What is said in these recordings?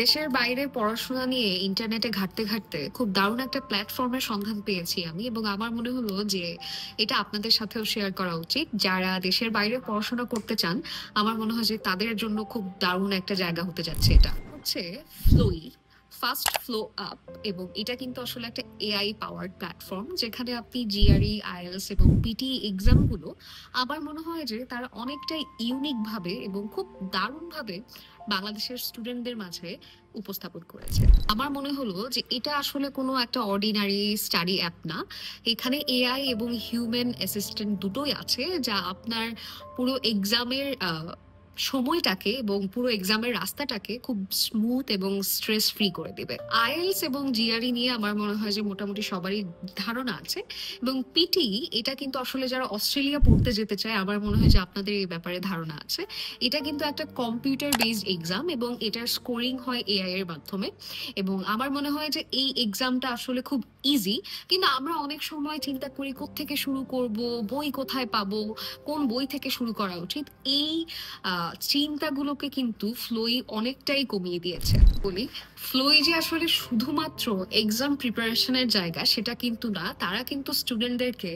দেশের বাইরে পড়াশোনা নিয়ে ইন্টারনেটে ঘাঁটতে খুব দারুণ একটা প্ল্যাটফর্মের সন্ধান পেয়েছি আমি, এবং আমার মনে হলো যে এটা আপনাদের সাথেও শেয়ার করা উচিত। যারা দেশের বাইরে পড়াশোনা করতে চান, আমার মনে হয় যে তাদের জন্য খুব দারুণ একটা জায়গা হতে যাচ্ছে। এটা হচ্ছে ফ্লোই, ফাস্ট ফ্লো আপ। এবং এটা কিন্তু আসলে একটা এআই পাওয়ার্ড প্ল্যাটফর্ম, যেখানে আপনি জিআরই, আইএলটিএস এবং পিটি এক্সাম গুলো, আমার মনে হয় যে তারা অনেকটাই ইউনিক ভাবে এবং খুব দারুণ ভাবে বাংলাদেশের স্টুডেন্টদের মাঝে উপস্থাপন করেছে। আমার মনে হলো যে এটা আসলে কোনো একটা অর্ডিনারি স্টাডি অ্যাপ না। এখানে এআই এবং হিউম্যান অ্যাসিস্ট্যান্ট দুটোই আছে, যা আপনার পুরো এক্সামের সময়টাকে এবং পুরো এক্সামের রাস্তাটাকে খুব স্মুথ এবং স্ট্রেস ফ্রি করে দিবে। আইএলটিএস এবং জিআরই নিয়ে আমার মনে হয় যে মোটামুটি সবারই ধারণা আছে। এবং পিটি, এটা কিন্তু আসলে যারা অস্ট্রেলিয়া পড়তে যেতে চায়, আমার মনে হয় যে আপনাদের এই ব্যাপারে ধারণা আছে। এটা কিন্তু একটা কম্পিউটার বেসড এক্সাম এবং এটার স্কোরিং হয় এআই এর মাধ্যমে। এবং আমার মনে হয় যে এই এক্সামটা আসলে খুব ইজি, কিন্তু আমরা অনেক সময় চিন্তা করি কোত্থেকে শুরু করব, বই কোথায় পাবো, কোন বই থেকে শুরু করা উচিত। এই চিন্তাগুলোকে কিন্তু ফ্লোই অনেকটাই কমিয়ে দিয়েছে। বলি, ফ্লোই যে আসলে শুধুমাত্র এক্সাম প্রিপারেশনের জায়গা সেটা কিন্তু না, তারা কিন্তু স্টুডেন্টদেরকে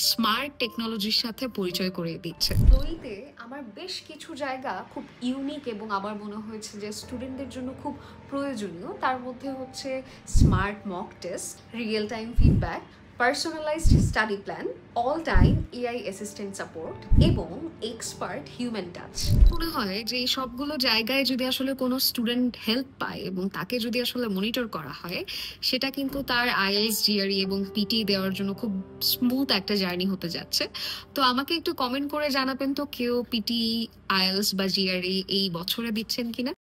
স্মার্ট টেকনোলজির সাথে পরিচয় করিয়ে দিচ্ছে। ফ্লোইতে আমার বেশ কিছু জায়গা খুব ইউনিক এবং আমার মনে হয়েছে যে স্টুডেন্টদের জন্য খুব প্রয়োজনীয়। তার মধ্যে হচ্ছে smart mock test, real time feedback, personalised study plan, all time AI assistant support এবং এক্সপার্ট হিউম্যান টাচ। মনে হয় যে এই সবগুলো জায়গায় যদি আসলে কোনো স্টুডেন্ট হেল্প পায় এবং তাকে যদি আসলে মনিটর করা হয়, সেটা কিন্তু তার আইএলটিএস, জিআরই এবং পিটি দেওয়ার জন্য খুব স্মুথ একটা জার্নি হতে যাচ্ছে। তো আমাকে একটু কমেন্ট করে জানাবেন তো, কেউ পিটি, আইএলটিএস বা জিআরই এই বছরে দিচ্ছেন কিনা।